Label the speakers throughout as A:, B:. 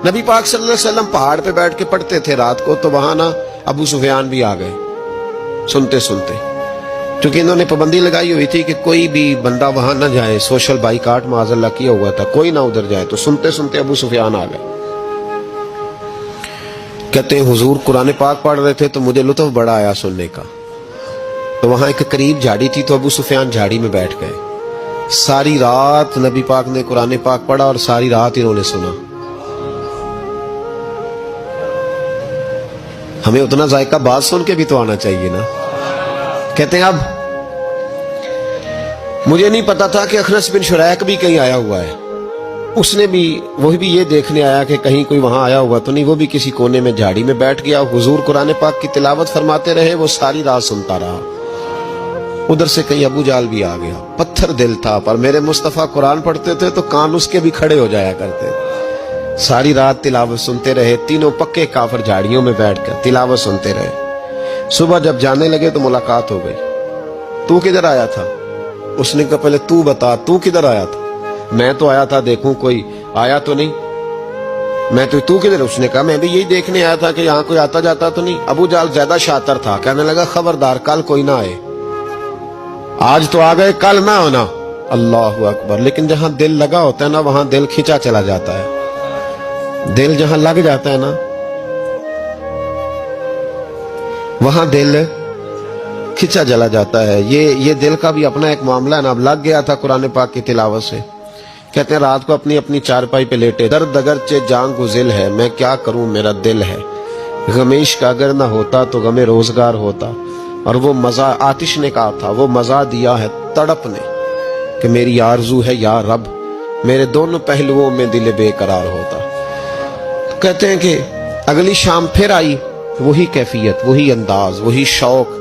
A: नबी पाक सल्लल्लाहु अलैहि वसल्लम पहाड़ पे बैठ के पढ़ते थे रात को, तो वहां ना अबू सुफियान भी आ गए सुनते सुनते, क्योंकि इन्होंने पाबंदी लगाई हुई थी कि कोई भी बंदा वहां ना जाए, सोशल बाइकाट माज़अल्लाह किया हुआ था, कोई ना उधर जाए। तो सुनते सुनते अबू सुफियान आ गए। कहते हैं हुजूर कुरान पाक पढ़ रहे थे तो मुझे लुत्फ बड़ा आया सुनने का। तो वहां एक करीब झाड़ी थी, तो अबू सुफियान झाड़ी में बैठ गए। सारी रात नबी पाक ने कुरान पाक पढ़ा और सारी रात इन्होंने सुना। हमें उतना जायका बात सुन के भी तो आना चाहिए ना। कहते हैं अब मुझे नहीं पता था कि अखनस बिन शुरैक भी कहीं आया हुआ है। उसने भी वही भी ये देखने आया कि कहीं कोई वहां आया हुआ तो नहीं। वो भी किसी कोने में झाड़ी में बैठ गया। हुजूर कुरान पाक की तिलावत फरमाते रहे, वो सारी रात सुनता रहा। उधर से कहीं अबू जाल भी आ गया। पत्थर दिल था, पर मेरे मुस्तफा कुरान पढ़ते थे तो कान उसके भी खड़े हो जाया करते। सारी रात तिलावत सुनते रहे। तीनों पक्के काफिर झाड़ियों में बैठकर तिलावत सुनते रहे। सुबह जब जाने लगे तो मुलाकात हो गई। तू किधर आया था? उसने कहा पहले तू बता, तू किधर आया था? मैं तो आया था देखूं कोई आया तो नहीं। मैं तो, तू किधर? उसने कहा मैं भी यही देखने आया था कि यहाँ कोई आता जाता तो नहीं। अबू जाल ज्यादा शातिर था, कहने लगा खबरदार कल कोई ना आए। आज तो आ गए, कल ना होना। अल्लाह अकबर। लेकिन जहां दिल लगा होता है ना, वहां दिल खिंचा चला जाता है। दिल जहां लग जाता है ना, वहां दिल खिंचा चला जाता है। ये दिल का भी अपना एक मामला है ना। अब लग गया था कुरान पाक की तिलावत से। कहते हैं रात को अपनी अपनी चारपाई पे लेटे। दर्द अगर चे जान गुजिल है, मैं क्या करूं मेरा दिल है। गमीश का अगर ना होता तो गमे रोजगार होता। और वो मजा आतिश ने कहा था, वो मजा दिया है तड़प ने कि मेरी आरजू है या रब, मेरे दोनों पहलुओं में दिल बेकरार होता। तो कहते हैं कि अगली शाम फिर आई वही कैफियत, वही अंदाज, वही शौक।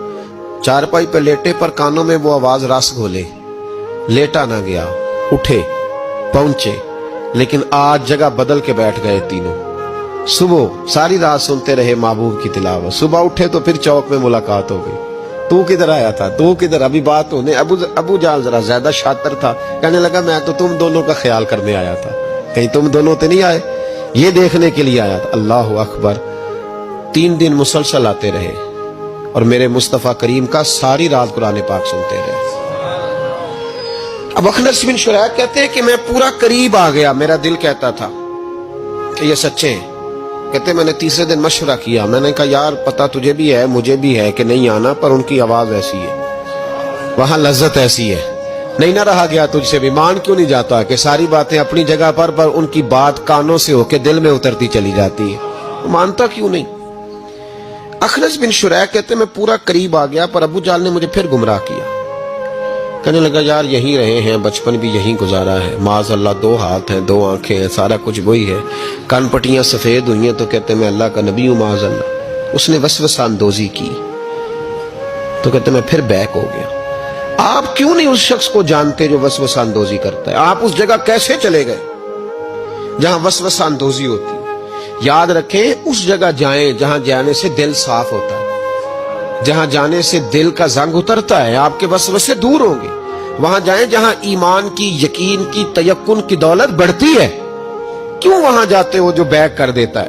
A: चारपाई पे लेटे पर कानों में वो आवाज रस घोले। लेटा ना गया, उठे पहुंचे, लेकिन आज जगह बदल के बैठ गए तीनों। सुबह सारी रात सुनते रहे महबूब की तिलावत। सुबह उठे तो फिर चौक में मुलाकात हो गई। तू किधर आया था? तू किधर? अभी बात होने। अबू जाल जरा ज्यादा शातिर था, कहने लगा मैं तो तुम दोनों का ख्याल करने आया था, कहीं तुम दोनों तो नहीं आए, ये देखने के लिए आया था। अल्लाह अकबर। 3 दिन मुसलसल आते रहे और मेरे मुस्तफा करीम का सारी रात कुरान पाक सुनते रहे। अब अखनस बिन शुरैक कहते हैं कि मैं पूरा करीब आ गया। मेरा दिल कहता था कि ये सच्चे हैं। कहते मैंने तीसरे दिन मशवरा किया। मैंने कहा यार पता तुझे भी है मुझे भी है कि नहीं आना, पर उनकी आवाज ऐसी है, वहां लज्जत ऐसी है, नहीं ना रहा गया तुझसे भी। मान क्यों नहीं जाता कि सारी बातें अपनी जगह पर उनकी बात कानों से होके दिल में उतरती चली जाती है। मानता क्यों नहीं? अखनस बिन शुरैक कहते मैं पूरा करीब आ गया, पर अबू जाल ने मुझे फिर गुमराह किया। कहने लगा यार यहीं रहे हैं, बचपन भी यहीं गुजारा है, माज़अल्लाह 2 हाथ हैं 2 आंखें हैं, सारा कुछ वही है, कान पट्टियां सफेद हुई हैं तो कहते मैं अल्लाह का नबी हूं माज़अल्लाह। उसने वसवसा अंदोजी की तो कहते मैं फिर बैक हो गया। आप क्यों नहीं उस शख्स को जानते जो वसवसा अंदोजी करता है? आप उस जगह कैसे चले गए जहां वसवसा अंदोजी होती है? याद रखें उस जगह जाएं जहां जाने से दिल साफ होता है, जहां जाने से दिल का जंग उतरता है, आपके वसवसे दूर होंगे। वहां जाएं जहां ईमान की, यकीन की, तयक्कुन की दौलत बढ़ती है। क्यों वहां जाते हो जो बैक कर देता है?